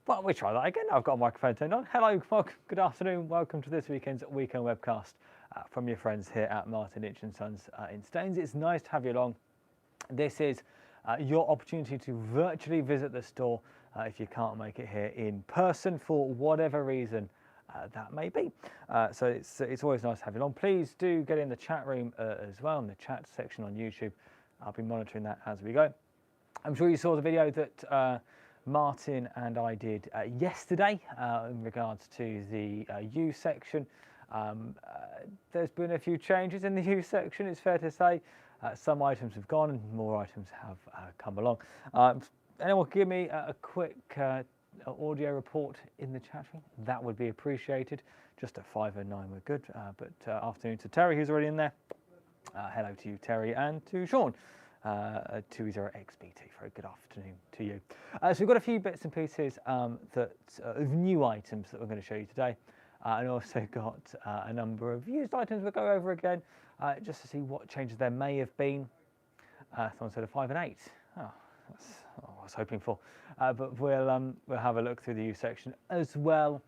Well, we try that again. I've got a microphone turned on. Hello, good afternoon. Welcome to this weekend's Weekend Webcast from your friends here at Martin, Lynch & Sons in Staines. It's nice to have you along. This is your opportunity to virtually visit the store if you can't make it here in person for whatever reason that may be. So it's always nice to have you along. Please do get in the chat room as well, in the chat section on YouTube. I'll be monitoring that as we go. I'm sure you saw the video that Martin and I did yesterday in regards to the U section. There's been a few changes in the U section, it's fair to say. Some items have gone and more items have come along. Anyone give me a quick audio report in the chat room? That would be appreciated. Just a 5 and 9 we're good. But afternoon to Terry, who's already in there. Hello to you, Terry, and to Sean. 20XBT, very good afternoon to you. So we've got a few bits and pieces of new items that we're going to show you today, and also got a number of used items we'll go over again, just to see what changes there may have been. Someone said a 5 and 8. Oh, that's what I was hoping for. But we'll have a look through the used section as well,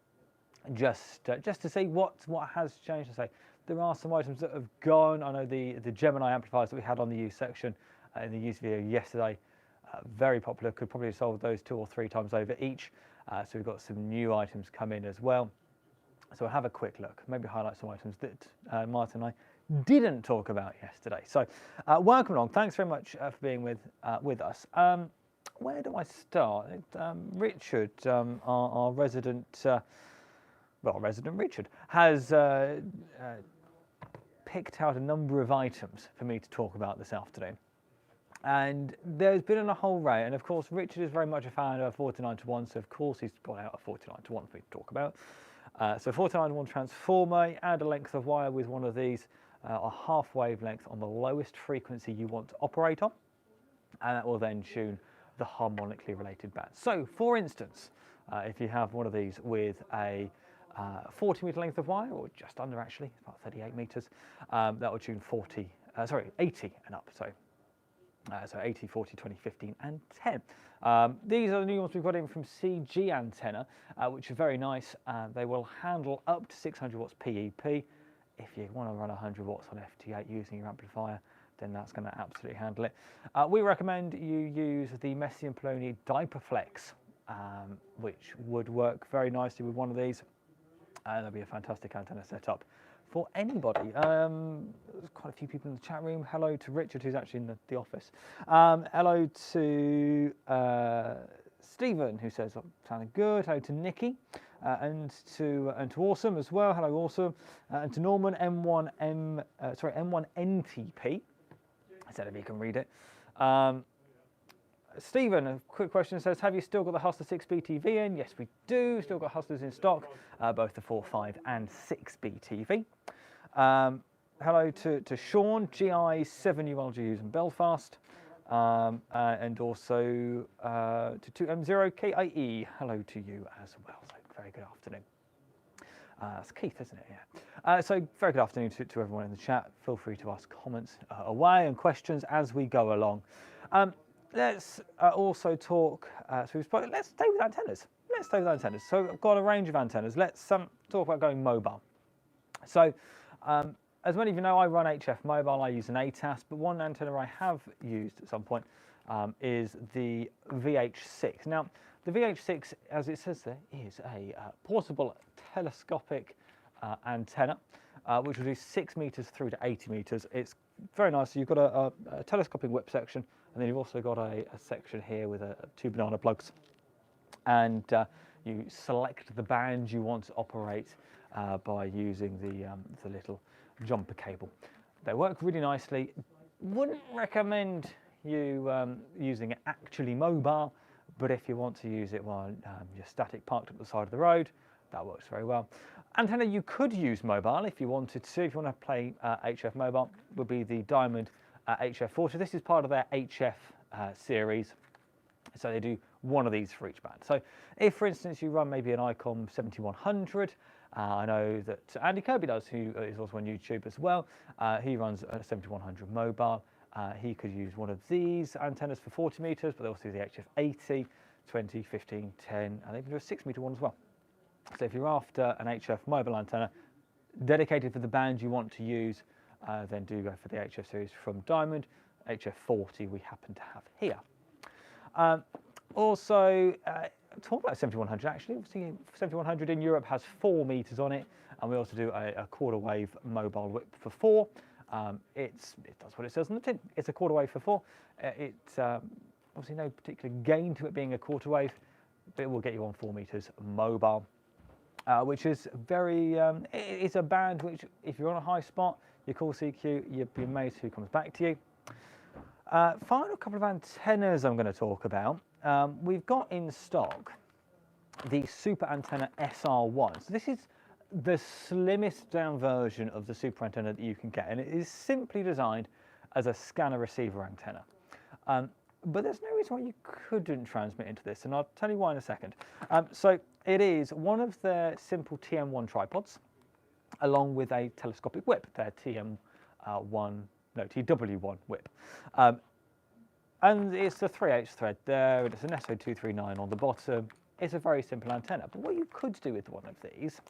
just to see what has changed. I say there are some items that have gone. I know the Gemini amplifiers that we had on the used section in the used video yesterday, very popular, could probably have sold those 2 or 3 times over each. So we've got some new items come in as well. So we'll have a quick look, maybe highlight some items that Martin and I didn't talk about yesterday. So welcome along, thanks very much for being with us. Where do I start? Richard, our resident, resident Richard, has picked out a number of items for me to talk about this afternoon. And there's been a whole array, and of course Richard is very much a fan of 49:1, so of course he's got out a 49:1 for me to talk about. So 49:1 transformer, add a length of wire with one of these, a half wavelength on the lowest frequency you want to operate on, and that will then tune the harmonically related band. So for instance, if you have one of these with a 40 meter length of wire, or just under actually, about 38 meters, that will tune 80 and up. So 80, 40, 20, 15 and 10. These are the new ones we've got in from CG Antenna, which are very nice. They will handle up to 600 watts PEP. If you want to run 100 watts on FT8 using your amplifier, then that's going to absolutely handle it. We recommend you use the Messi & Poloni Diperflex, which would work very nicely with one of these. That'll be a fantastic antenna setup for anybody. There's quite a few people in the chat room. Hello to Richard, who's actually in the office. Hello to Stephen, who says sounding good. Hello to Nikki, and to Awesome as well. Hello Awesome, and to Norman M1NTP. I said if you can read it. Stephen, a quick question, says, have you still got the Hustler 6BTV in? Yes, we do. Still got Hustlers in stock, both the 4, 5 and 6BTV. Hello to Sean, GI7ULGUs in Belfast, and also to 2M0KIE. Hello to you as well. So very good afternoon. That's Keith, isn't it? Yeah. So very good afternoon to everyone in the chat. Feel free to ask comments away and questions as we go along. Let's also talk, let's stay with antennas. So I've got a range of antennas. Let's talk about going mobile. So as many of you know, I run HF Mobile. I use an ATAS, but one antenna I have used at some point is the VH6. Now, the VH6, as it says there, is a portable telescopic antenna, which will do 6 meters through to 80 meters. It's very nice. You've got a telescoping whip section, and then you've also got a section here with 2 banana plugs. And you select the band you want to operate by using the little jumper cable. They work really nicely. Wouldn't recommend you using it actually mobile, but if you want to use it while you're static parked at the side of the road, that works very well. Antenna you could use mobile if you wanted to. If you want to play HF mobile, would be the Diamond HF40. This is part of their HF series. So they do one of these for each band. So if, for instance, you run maybe an ICOM 7100, I know that Andy Kirby does, who is also on YouTube as well. He runs a 7100 mobile. He could use one of these antennas for 40 meters, but also the HF80 20, 15, 10, and they can do a 6 meter one as well. So if you're after an HF mobile antenna dedicated for the band you want to use, then do go for the HF series from Diamond. HF40 we happen to have here. Also, talk about 7100 actually. Obviously, 7100 in Europe has 4 meters on it, and we also do a quarter wave mobile whip for 4. It does what it says on the tin. It's a quarter wave for 4. It's obviously no particular gain to it being a quarter wave, but it will get you on 4 meters mobile, which is very. It's a band which, if you're on a high spot, you call CQ, your mate who comes back to you. Final couple of antennas I'm going to talk about. We've got in stock the Super Antenna SR1. So this is the slimmest down version of the Super Antenna that you can get, and it is simply designed as a scanner receiver antenna. But there's no reason why you couldn't transmit into this, and I'll tell you why in a second. So it is one of their simple TM1 tripods, along with a telescopic whip, their TW1 whip. And it's the 3H thread there, and it's an SO239 on the bottom. It's a very simple antenna. But what you could do with one of these,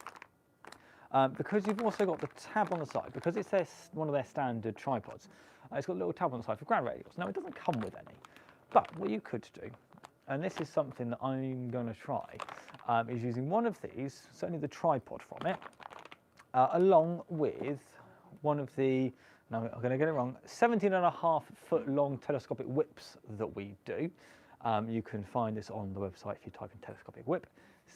because you've also got the tab on the side, because it's one of their standard tripods, it's got a little tab on the side for ground radials. Now, it doesn't come with any, but what you could do, and this is something that I'm going to try, is using one of these, certainly the tripod from it, along with one of the, now I'm going to get it wrong, 17.5-foot long telescopic whips that we do. You can find this on the website if you type in telescopic whip.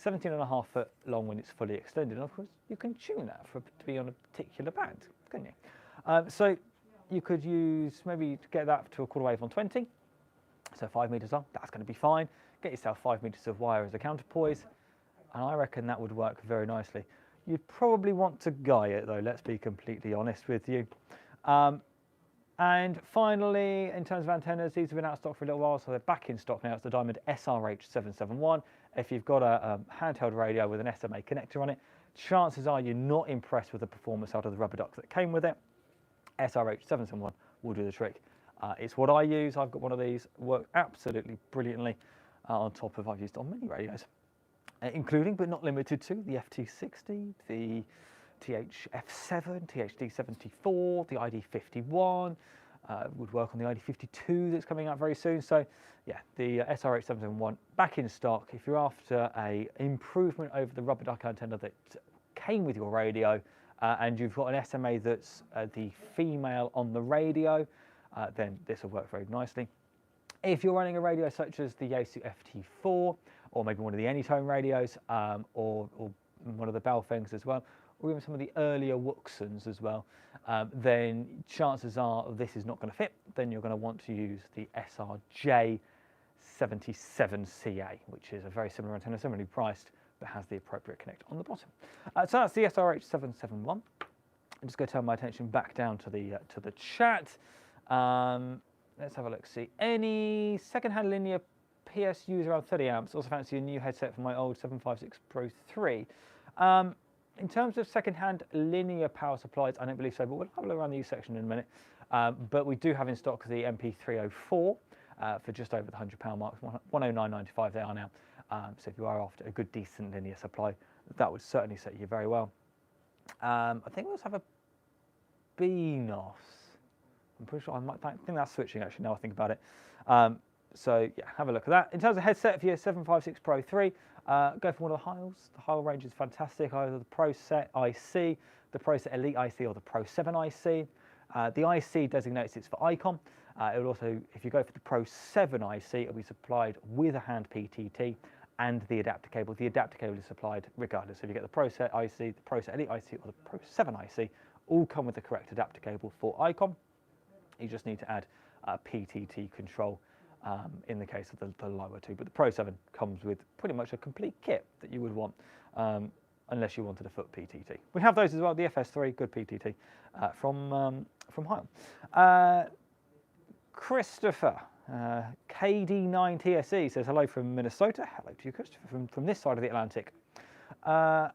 17.5-foot long when it's fully extended. And of course, you can tune that to be on a particular band, couldn't you? So you could use, maybe to get that to a quarter wave on 20, so 5 meters long, that's going to be fine. Get yourself 5 meters of wire as a counterpoise, and I reckon that would work very nicely. You'd probably want to guy it though, let's be completely honest with you. And finally, in terms of antennas, these have been out of stock for a little while, so they're back in stock now. It's the Diamond SRH771. If you've got a handheld radio with an SMA connector on it, chances are you're not impressed with the performance out of the rubber ducks that came with it. SRH771 will do the trick. It's what I use. I've got one of these. Works absolutely brilliantly on top of, I've used on many radios, including but not limited to the FT60, the THF7, THD74, the ID51, would work on the ID52 that's coming out very soon. So yeah, the SRH771 back in stock. If you're after a improvement over the rubber duck antenna that came with your radio, and you've got an SMA that's the female on the radio, then this will work very nicely. If you're running a radio such as the Yaesu FT4, or maybe one of the Anytone radios, or one of the Baofengs as well, or even some of the earlier Wuxens as well, then chances are this is not going to fit. Then you're going to want to use the SRJ77CA, which is a very similar antenna, similarly priced, but has the appropriate connector on the bottom. So that's the SRH771. I'm just going to turn my attention back down to the chat. Let's have a look. See, any second-hand linear PSUs around 30 amps. Also fancy a new headset for my old 756 Pro 3. In terms of second-hand linear power supplies, I don't believe so, but we'll have a look around the used section in a minute. But we do have in stock the MP304 for just over the £100 mark, 109.95 they are now. So if you are after a good, decent linear supply, that would certainly set you very well. I think we also have a BNOS. I'm pretty sure I think that's switching actually now I think about it. So yeah, have a look at that. In terms of headset for your 756 Pro 3, go for one of the Heils. The Heil range is fantastic, either the Pro Set IC, the Pro Set Elite IC, or the Pro 7 IC. The IC designates it's for ICOM. It will also, if you go for the Pro 7 IC, it will be supplied with a hand PTT and the adapter cable. The adapter cable is supplied regardless. So if you get the Pro Set IC, the Pro Set Elite IC, or the Pro 7 IC, all come with the correct adapter cable for ICOM. You just need to add PTT control in the case of the lower two. But the Pro 7 comes with pretty much a complete kit that you would want, unless you wanted a foot PTT. We have those as well. The FS3, good PTT from Heil. Christopher, KD9TSE says hello from Minnesota. Hello to you, Christopher, from this side of the Atlantic.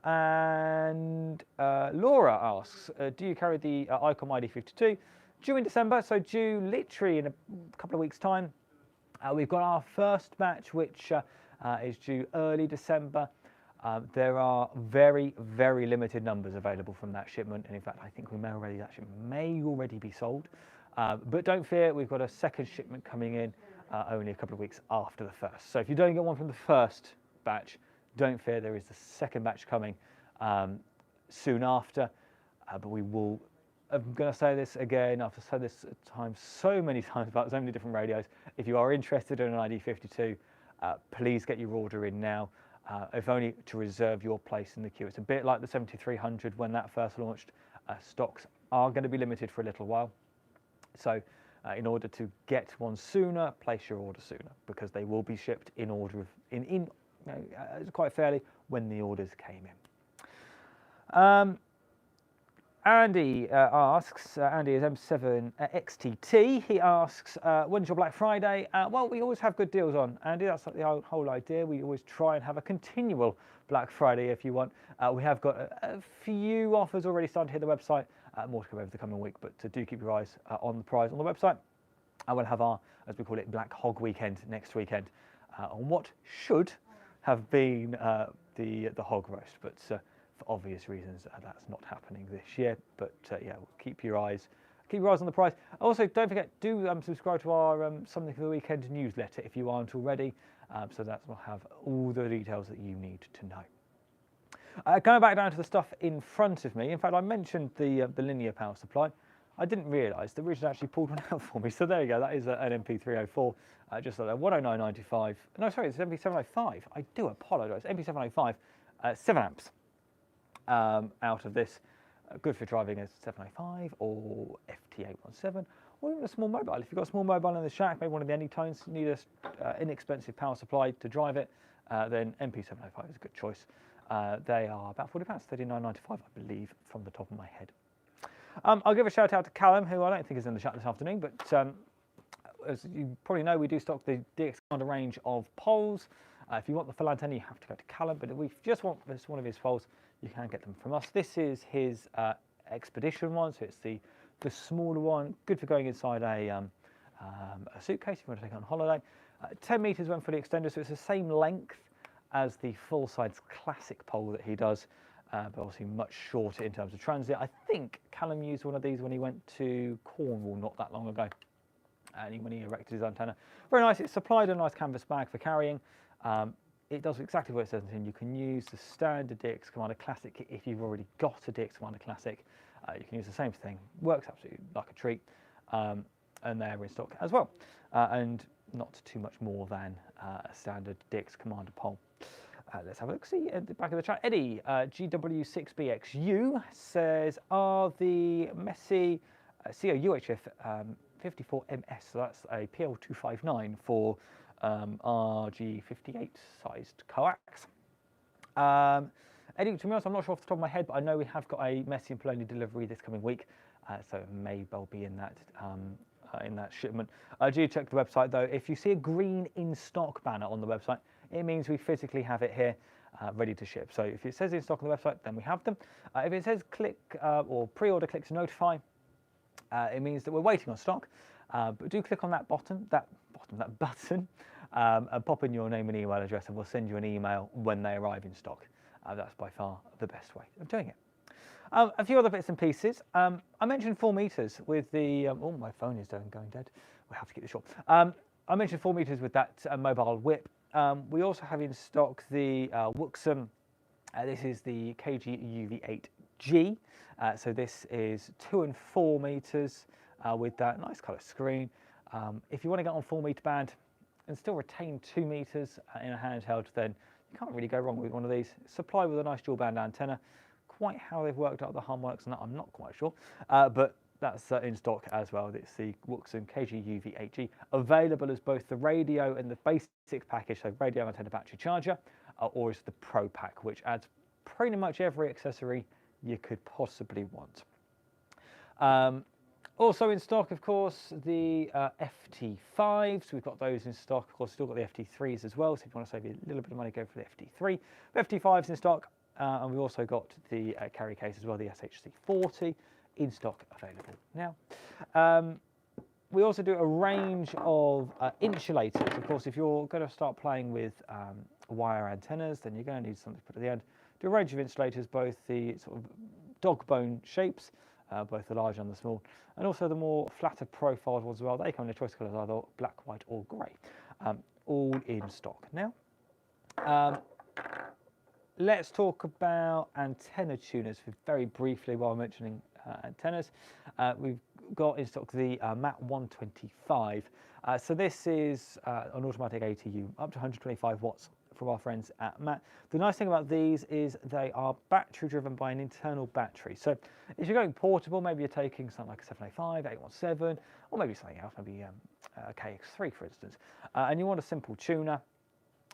And Laura asks, do you carry the ICOM ID52? Due in December, so due literally in a couple of weeks' time. We've got our first batch, which is due early December. There are very, very limited numbers available from that shipment, and in fact, I think that shipment may already be sold. But don't fear, we've got a second shipment coming in only a couple of weeks after the first. So if you don't get one from the first batch, don't fear, there is the second batch coming soon after. But we will, I'm going to say this again, I've said this so many times about so many different radios. If you are interested in an ID52, please get your order in now, if only to reserve your place in the queue. It's a bit like the 7300 when that first launched. Stocks are going to be limited for a little while. So in order to get one sooner, place your order sooner, because they will be shipped in order of, quite fairly when the orders came in. Andy asks, Andy is M7 XTT, he asks, when's your Black Friday? Well, we always have good deals on, Andy, that's like the whole idea. We always try and have a continual Black Friday if you want. We have got a few offers already started to hit the website, more to come over the coming week, but do keep your eyes on the prize on the website. I will have our, as we call it, Black Hog Weekend next weekend on what should have been the hog roast, but for obvious reasons that's not happening this year. But yeah, we'll keep your eyes on the prize. Also, don't forget, do subscribe to our Something for the Weekend newsletter if you aren't already, so that will have all the details that you need to know. Going back down to the stuff in front of me, in fact, I mentioned the linear power supply. I didn't realise that Richard actually pulled one out for me. So there you go, that is an MP304, just like that, 109.95. No, sorry, it's MP705. I do apologise. MP705, 7 amps out of this. Good for driving a 705 or FT817, or even a small mobile. If you've got a small mobile in the shack, maybe one of the Anytones, you need an inexpensive power supply to drive it, then MP705 is a good choice. They are about £40, £39.95, I believe, from the top of my head. I'll give a shout out to Callum, who I don't think is in the chat this afternoon, but as you probably know, we do stock the DX Commander range of poles. If you want the full antenna, you have to go to Callum, but if you just want this one of his poles, you can get them from us. This is his Expedition one, so it's the smaller one, good for going inside a suitcase if you want to take it on holiday. 10 metres when fully extended, so it's the same length as the full-size classic pole that he does, but obviously much shorter in terms of transit. I think Callum used one of these when he went to Cornwall not that long ago, and when he erected his antenna. Very nice. It's supplied a nice canvas bag for carrying. It does exactly what it says, and you can use the standard DX Commander Classic kit if you've already got a DX Commander Classic. You can use the same thing. Works absolutely like a treat, and they're in stock as well, and not too much more than a standard DX Commander pole. Let's have a look. See at the back of the chat. Eddie, GW6BXU says, are the Messi COUHF 54MS, so that's a PL259 for RG58 sized coax. Eddie, to be honest, I'm not sure off the top of my head, but I know we have got a Messi and Poloni delivery this coming week, so it may well be in that shipment. Do check the website though. If you see a green in stock banner on the website, it means we physically have it here ready to ship. So if it says in stock on the website, then we have them. If it says click or pre-order, click to notify, it means that we're waiting on stock. But do click on that button, and pop in your name and email address, and we'll send you an email when they arrive in stock. That's by far the best way of doing it. A few other bits and pieces. I mentioned 4 meters with the. Oh, my phone is going dead. We have to keep this short. I mentioned 4 meters with that mobile whip. We also have in stock the Wuxum. This is the KG-UV8G. So this is 2 and 4 meters with that nice colour screen. If you want to get on 4 meter band and still retain 2 meters in a handheld, then you can't really go wrong with one of these. Supplied with a nice dual band antenna. Quite how they've worked out the harmonics and that, I'm not quite sure, but that's in stock as well. It's the Wuxum KG-UV8G, available as both the radio and the basic package, so radio, antenna, battery, charger, or as the Pro Pack, which adds pretty much every accessory you could possibly want. Also in stock, of course, the FT5s. We've got those in stock. Of course, still got the FT3s as well, so if you want to save a little bit of money, go for the FT3. The FT5s in stock, and we've also got the carry case as well, the SHC40, in stock, available now. we also do a range of insulators. Of course, if you're going to start playing with wire antennas, then you're going to need something to put at the end. Do a range of insulators, both the sort of dog bone shapes, both the large and the small, and also the more flatter profiled ones as well. They come in a choice colours, either black, white or grey, all in stock. Now, let's talk about antenna tuners very briefly while mentioning antennas. We've got in stock the ML&S. So this is an automatic ATU up to 125 watts from our friends at MAT. The nice thing about these is they are battery driven by an internal battery. So if you're going portable, maybe you're taking something like a 705, 817, or maybe something else, maybe a KX3 for instance, and you want a simple tuner,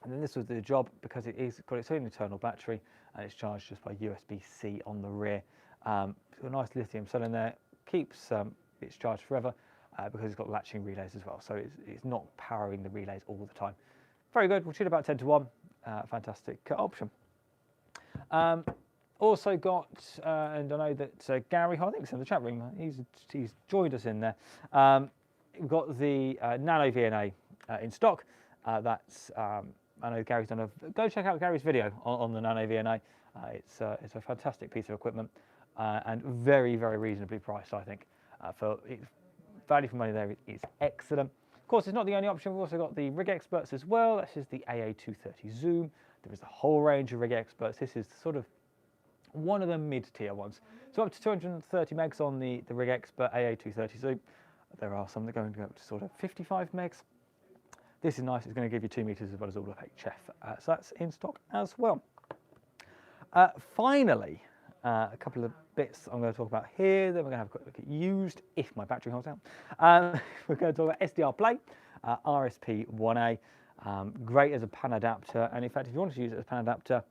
and then this will do the job because it's got its own internal battery and it's charged just by USB-C on the rear. It's got a nice lithium cell in there, keeps its charged forever because it's got latching relays as well, so it's not powering the relays all the time. Very good. We'll tune about 10 to 1. Fantastic option. Also got, and I know that Gary, I think it's in the chat room, he's joined us in there. We've got the Nano VNA in stock. That's, I know Gary's done go check out Gary's video on the Nano VNA. It's a fantastic piece of equipment and very, very reasonably priced, I think. For value for money there is excellent. Of course, it's not the only option. We've also got the Rig Experts as well. This is the AA230 Zoom. There is a whole range of Rig Experts. This is sort of one of the mid-tier ones. So up to 230 megs on the Rig Expert AA230 Zoom. There are some that are going to go up to sort of 55 megs. This is nice. It's going to give you 2 meters as well as all of HF. So that's in stock as well. Finally, a couple of bits I'm going to talk about here. Then we're going to have a quick look at used, if my battery holds out. We're going to talk about SDR Play, RSP1A. Great as a pan adapter. And in fact, if you want to use it as a pan adapter,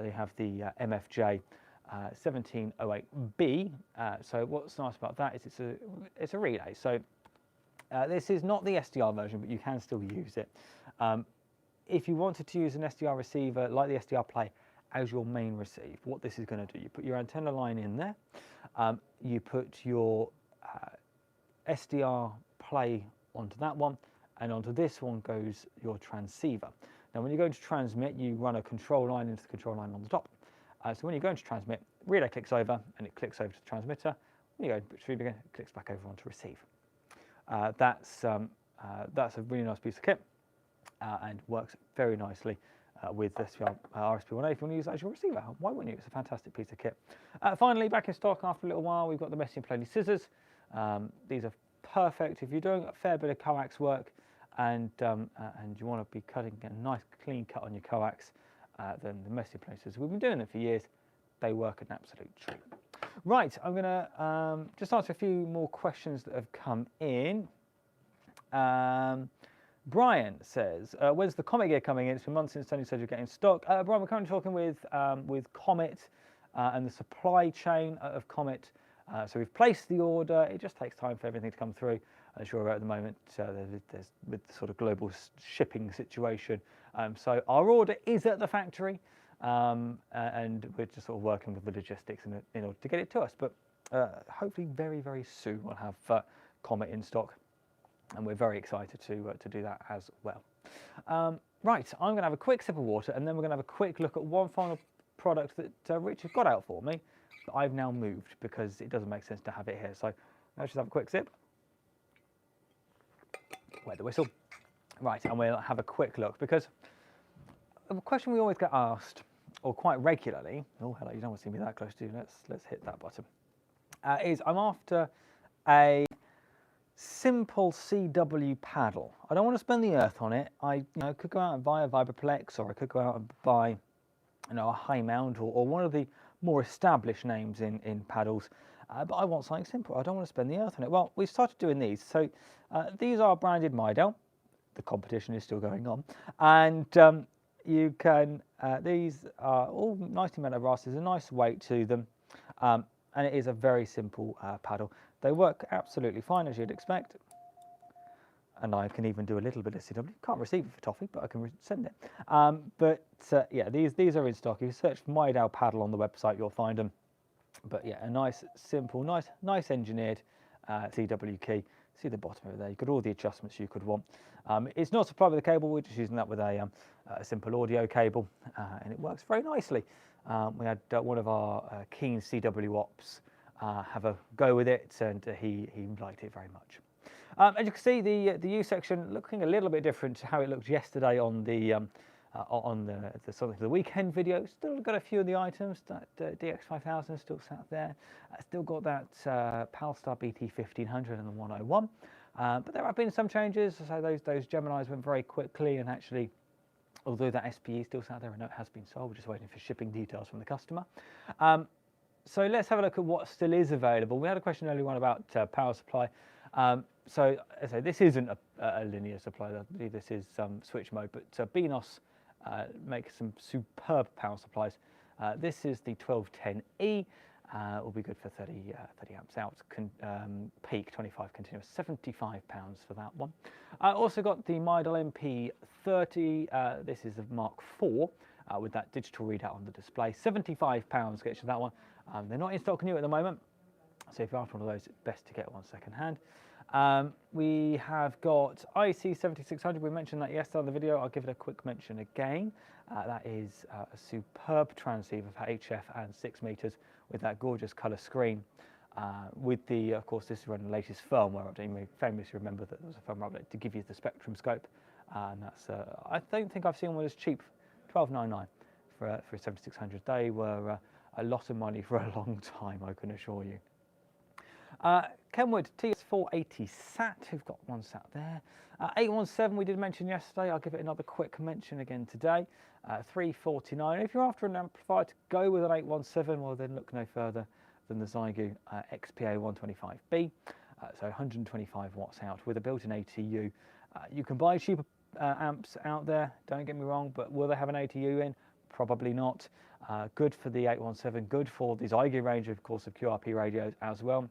they have the MFJ 1708B. So what's nice about that is it's a relay. So this is not the SDR version, but you can still use it. If you wanted to use an SDR receiver like the SDR Play as your main receive, what this is going to do, you put your antenna line in there, you put your SDR Play onto that one, and onto this one goes your transceiver. Now when you're going to transmit, you run a control line into the control line on the top. So when you're going to transmit, relay clicks over and it clicks over to the transmitter. When you go to retrieve again, it clicks back over onto receive. That's a really nice piece of kit and works very nicely with this RSP1A. If you want to use that as your receiver, why wouldn't you? It's a fantastic piece of kit. Finally, back in stock after a little while, we've got the Messy and Plainly scissors. These are perfect if you're doing a fair bit of coax work and you want to be cutting a nice clean cut on your coax. Then the Messy and Plainly scissors. We've been doing them for years. They work an absolute treat. Right, I'm going to just answer a few more questions that have come in. Brian says, when's the Comet gear coming in? It's been months since Tony said you're getting stock. Brian, we're currently talking with Comet and the supply chain of Comet. So we've placed the order. It just takes time for everything to come through. As you're aware at the moment, there's with the sort of global shipping situation. So our order is at the factory, and we're just sort of working with the logistics in order to get it to us. But hopefully very, very soon we'll have Comet in stock. And we're very excited to do that as well. Right, I'm going to have a quick sip of water, and then we're going to have a quick look at one final product that Richard got out for me, that I've now moved because it doesn't make sense to have it here. So let's just have a quick sip. Wet the whistle. Right, and we'll have a quick look because a question we always get asked, or quite regularly. Oh, hello! You don't want to see me that close, do you? Let's hit that button. Is I'm after a simple CW paddle. I don't want to spend the earth on it. I could go out and buy a Vibraplex, or I could go out and buy a High Mount or one of the more established names in paddles. But I want something simple. I don't want to spend the earth on it. Well, we've started doing these. So these are branded Midel. The competition is still going on. And you can, these are all nicely metal brass. There's a nice weight to them. And it is a very simple paddle. They work absolutely fine, as you'd expect. And I can even do a little bit of CW. Can't receive it for toffee, but I can send it. Yeah, these are in stock. If you search for Midel paddle on the website, you'll find them. But yeah, a nice, simple, nice engineered CW key See the bottom over there, you've got all the adjustments you could want. It's not supplied with a cable, we're just using that with a simple audio cable, and it works very nicely. We had one of our keen CW ops have a go with it, and he liked it very much. As you can see, the U section looking a little bit different to how it looked yesterday on the Something for the Weekend video. Still got a few of the items. That DX5000 still sat there. Still got that Palstar BT1500 and the 101. But there have been some changes. So those Geminis went very quickly, and actually, although that SPE still sat there, I know it has been sold. We're just waiting for shipping details from the customer. So let's have a look at what still is available. We had a question earlier on about power supply. So as I say, this isn't a linear supply. I believe this is switch mode, but BNOS makes some superb power supplies. This is the 1210E. Will be good for 30 amps out. Peak 25 continuous, £75 for that one. I also got the Midel MP30. This is a Mark IV with that digital readout on the display. £75 gets you that one. They're not in stock new at the moment, so if you're after one of those, it's best to get one second hand. We have got IC7600. We mentioned that yesterday on the video. I'll give it a quick mention again. That is a superb transceiver for HF and 6 meters with that gorgeous colour screen. With the, of course, this is running the latest firmware update. You may famously remember that there was a firmware update to give you the spectrum scope, and that's I don't think I've seen one as cheap, $12.99 for a 7600. They were a lot of money for a long time, I can assure you. Kenwood TS480 SAT, we've got one sat there. 817 we did mention yesterday. I'll give it another quick mention again today. $349. If you're after an amplifier to go with an 817, well then look no further than the Xiegu XPA 125B. So 125 watts out with a built-in ATU. You can buy cheaper amps out there, don't get me wrong, but will they have an ATU in? Probably not. Good for the 817, good for the Xiegu range, of course, of QRP radios as well.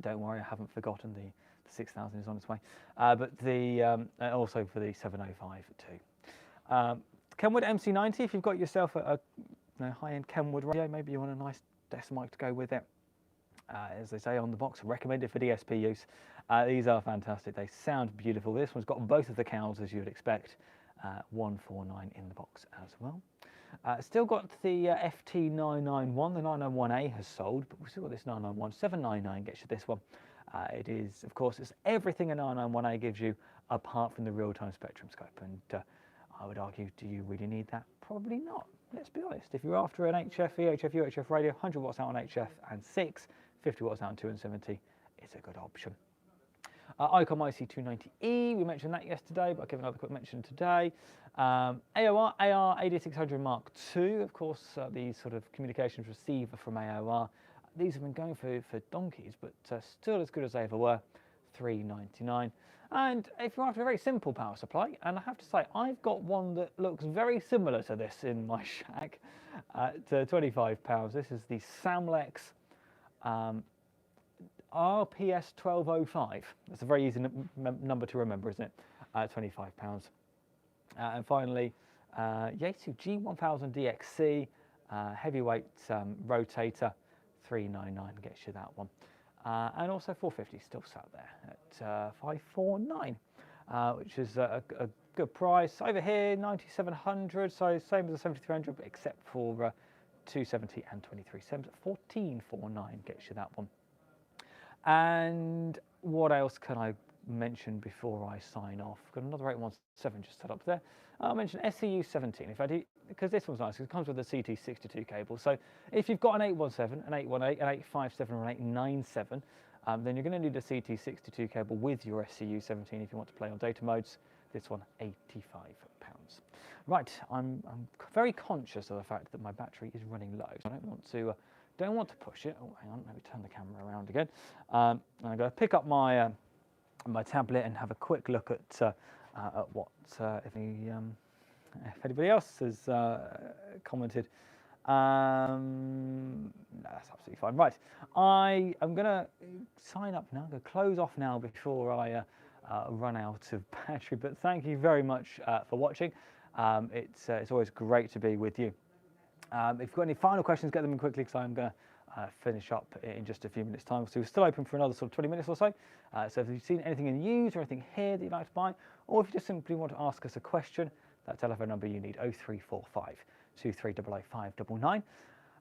Don't worry, I haven't forgotten the 6000 is on its way. But the also for the 705 too. Kenwood MC90, if you've got yourself a high-end Kenwood radio, maybe you want a nice desk mic to go with it. As they say on the box, recommended for DSP use. These are fantastic. They sound beautiful. This one's got both of the cowls as you would expect. 149 in the box as well. Still got the FT991. The 991A has sold, but we've still got this 991. 799 gets you this one. It is, of course, it's everything a 991A gives you apart from the real-time spectrum scope. And I would argue, do you really need that? Probably not. Let's be honest. If you're after an HF, VHF, UHF radio, 100 watts out on HF and 6, 50 watts out on 270, it's a good option. ICOM IC290E, we mentioned that yesterday, but I'll give another quick mention today. AOR AR8600 Mark II, of course, the sort of communications receiver from AOR. These have been going for donkeys, but still as good as they ever were, $3.99. And if you're after a very simple power supply, and I have to say, I've got one that looks very similar to this in my shack at £25. This is the Samlex RPS 1205. That's a very easy number to remember, isn't it? £25. And finally, Yaesu G1000 DXC heavyweight rotator, $3.99 gets you that one. And also 450 still sat there at $549, which is a good price. Over here, 9700, so same as the 7300, but except for 270 and 23 cents. $1449 gets you that one. And what else can I mention before I sign off? Got another 817 just set up there. I'll mention SCU17. If I do, because this one's nice, because it comes with a CT62 cable. So if you've got an 817, an 818, an 857, or an 897, then you're going to need a CT62 cable with your SCU17 if you want to play on data modes. This one, £85. Right, I'm very conscious of the fact that my battery is running low. So I don't want to push it. Oh, hang on, let me turn the camera around again. I'm going to pick up my my tablet and have a quick look at what if anybody else has commented. No, that's absolutely fine. Right, I am going to sign up now. I'm going to close off now before I run out of battery. But thank you very much for watching. It's always great to be with you. If you've got any final questions, get them in quickly, because I'm going to finish up in just a few minutes' time. So we're still open for another sort of 20 minutes or so. So if you've seen anything in the news or anything here that you'd like to buy, or if you just simply want to ask us a question, that telephone number you need, 0345 2300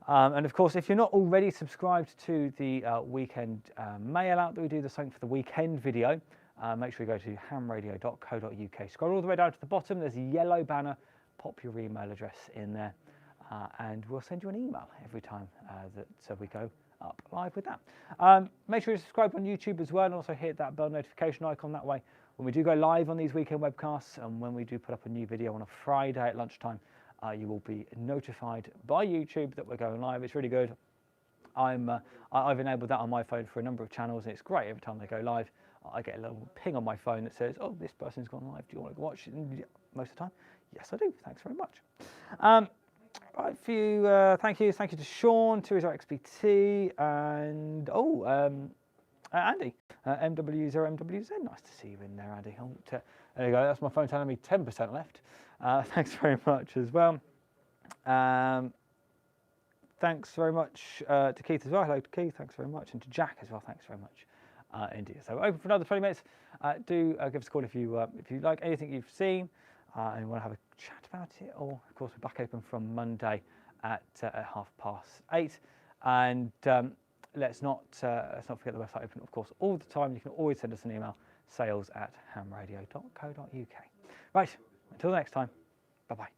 and of course, if you're not already subscribed to the weekend mail out that we do, the same for the weekend video, make sure you go to hamradio.co.uk. Scroll all the way down to the bottom, there's a yellow banner, pop your email address in there, and we'll send you an email every time that we go up live with that. Make sure you subscribe on YouTube as well, and also hit that bell notification icon. That way, when we do go live on these weekend webcasts, and when we do put up a new video on a Friday at lunchtime, you will be notified by YouTube that we're going live. It's really good. I've enabled that on my phone for a number of channels, and it's great. Every time they go live, I get a little ping on my phone that says, "Oh, this person's gone live. Do you want to watch it?" And most of the time, yes, I do. Thanks very much. Right, thank you to Sean, to his XBT, and Andy, MW0MWZ. Nice to see you in there, Andy. There you go. That's my phone telling me 10% left. Thanks very much as well. Thanks very much to Keith as well. Hello to Keith. Thanks very much, and to Jack as well. Thanks very much indeed. So we're open for another 20 minutes. Do give us a call if you like anything you've seen and you want to have a chat about it. Or of course, we're back open from Monday at 8:30. And let's not forget the website open, of course, all the time. You can always send us an email, sales@hamradio.co.uk. Right, until next time, bye-bye.